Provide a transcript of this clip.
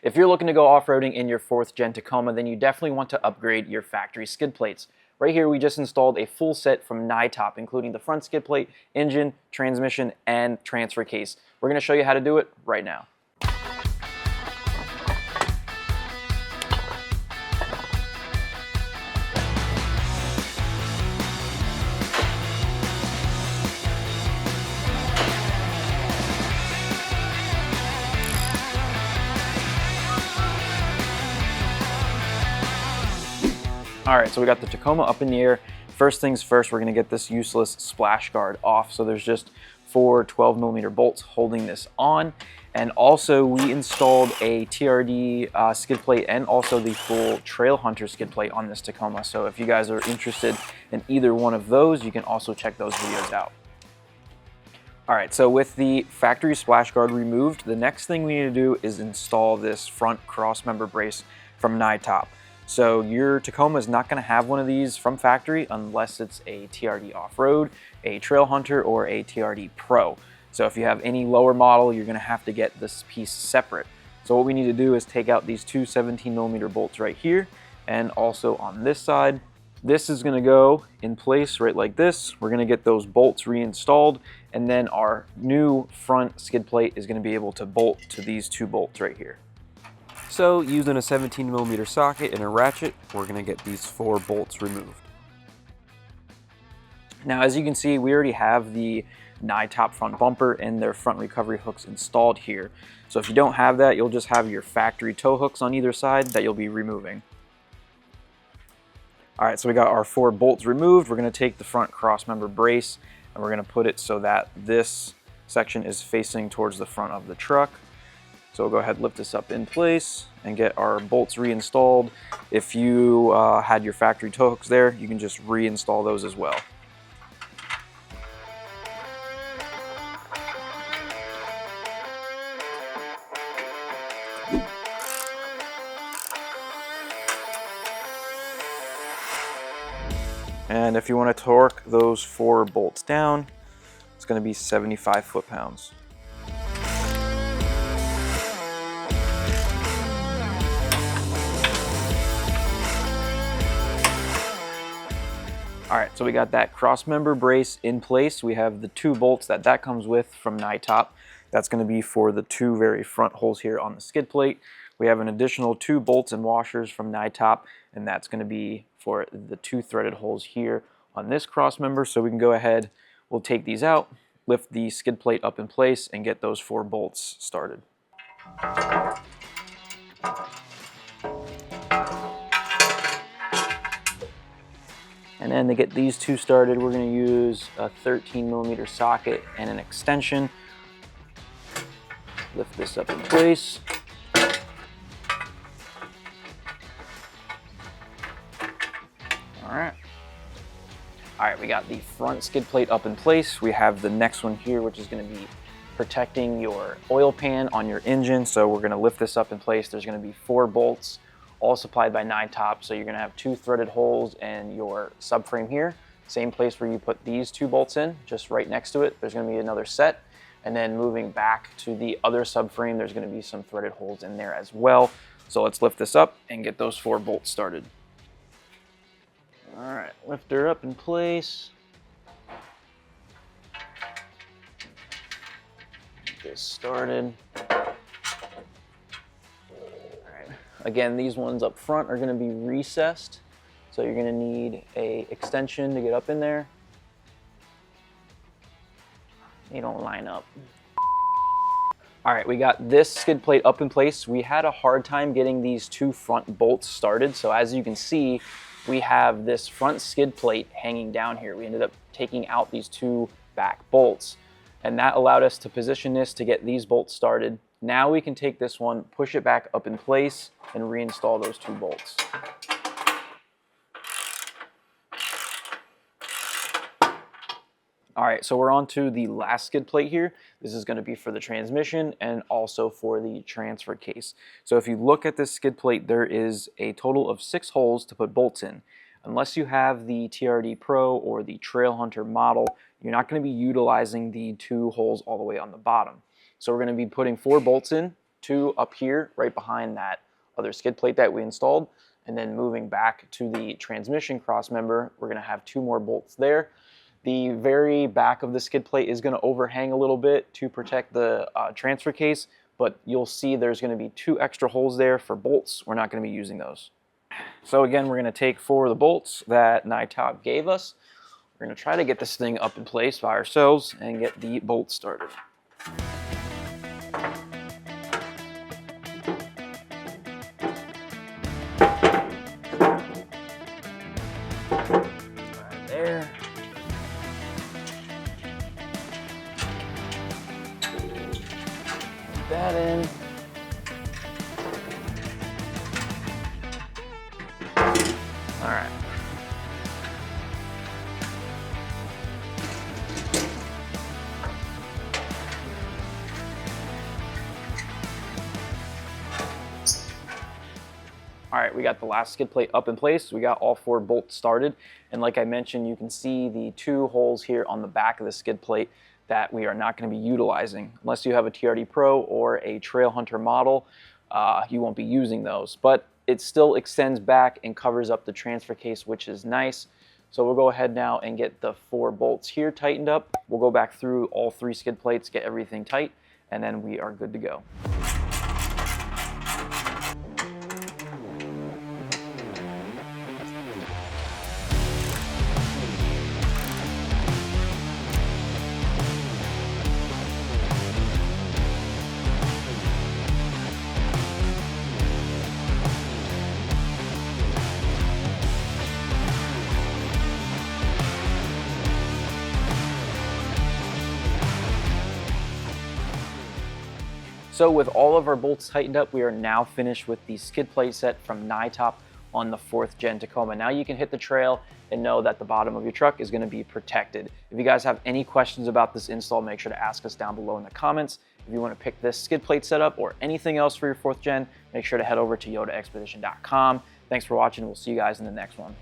If you're looking to go off-roading in your 4th gen Tacoma, then you definitely want to upgrade your factory skid plates. Right here, we just installed a full set from NYTOP, including the front skid plate, engine, transmission, and transfer case. We're going to show you how to do it right now. All right, so we got the Tacoma up in the air. First things first, we're gonna get this useless splash guard off. So there's just 4 12mm bolts holding this on. And also we installed a TRD skid plate and also the full Trail Hunter skid plate on this Tacoma. So if you guys are interested in either one of those, you can also check those videos out. All right, so with the factory splash guard removed, the next thing we need to do is install this front cross member brace from NYTOP. So your Tacoma is not going to have one of these from factory unless it's a TRD off-road, a Trail Hunter, or a TRD Pro. So if you have any lower model, you're going to have to get this piece separate. So what we need to do is take out these two 17mm bolts right here, and also on this side. This is going to go in place right like this. We're going to get those bolts reinstalled, and then our new front skid plate is going to be able to bolt to these 2 bolts right here. So using a 17mm socket and a ratchet, we're going to get these 4 bolts removed. Now, as you can see, we already have the NYTOP front bumper and their front recovery hooks installed here. So if you don't have that, you'll just have your factory tow hooks on either side that you'll be removing. All right, so we got our 4 bolts removed. We're going to take the front cross member brace and we're going to put it so that this section is facing towards the front of the truck. So we'll go ahead and lift this up in place and get our bolts reinstalled. If you had your factory tow hooks there, you can just reinstall those as well. And if you want to torque those 4 bolts down, it's going to be 75 foot-pounds. All right, so we got that cross member brace in place. We have the 2 bolts that comes with from NYTOP. That's going to be for the 2 very front holes here on the skid plate. We have an additional 2 bolts and washers from NYTOP, and that's going to be for the 2 threaded holes here on this cross member. So we can go ahead, we'll take these out, lift the skid plate up in place, and get those 4 bolts started. And then to get these 2 started, we're going to use a 13mm socket and an extension. Lift this up in place. All right, we got the front skid plate up in place. We have the next one here, which is going to be protecting your oil pan on your engine. So we're going to lift this up in place. There's going to be 4 bolts, all supplied by NYTOP. So you're going to have 2 threaded holes in your subframe here. Same place where you put these 2 bolts in, just right next to it. There's going to be another set. And then moving back to the other subframe, there's going to be some threaded holes in there as well. So let's lift this up and get those 4 bolts started. All right, lift her up in place. Get this started. Again, these ones up front are going to be recessed, so you're going to need an extension to get up in there. They don't line up. All right, we got this skid plate up in place. We had a hard time getting these 2 front bolts started, so as you can see, we have this front skid plate hanging down here. We ended up taking out these 2 back bolts, and that allowed us to position this to get these bolts started. Now we can take this one, push it back up in place, and reinstall those 2 bolts. All right, so we're on to the last skid plate here. This is going to be for the transmission and also for the transfer case. So if you look at this skid plate, there is a total of 6 holes to put bolts in. Unless you have the TRD Pro or the Trail Hunter model, you're not going to be utilizing the 2 holes all the way on the bottom. So we're going to be putting 4 bolts in, 2 up here right behind that other skid plate that we installed, and then moving back to the transmission cross member, we're going to have 2 more bolts there. The very back of the skid plate is going to overhang a little bit to protect the transfer case, but you'll see there's going to be 2 extra holes there for bolts. We're not going to be using those. So again, we're going to take 4 of the bolts that NYTOP gave us. We're going to try to get this thing up in place by ourselves and get the bolt started. Right there. Put that in. All right. All right, we got the last skid plate up in place. We got all 4 bolts started. And like I mentioned, you can see the 2 holes here on the back of the skid plate that we are not going to be utilizing. Unless you have a TRD Pro or a Trail Hunter model, you won't be using those. But it still extends back and covers up the transfer case, which is nice. So we'll go ahead now and get the 4 bolts here tightened up. We'll go back through all 3 skid plates, get everything tight, and then we are good to go. So with all of our bolts tightened up, we are now finished with the skid plate set from NYTOP on the 4th gen Tacoma. Now you can hit the trail and know that the bottom of your truck is going to be protected. If you guys have any questions about this install, make sure to ask us down below in the comments. If you want to pick this skid plate setup or anything else for your 4th gen, make sure to head over to YotaXpedition.com. Thanks for watching. We'll see you guys in the next one.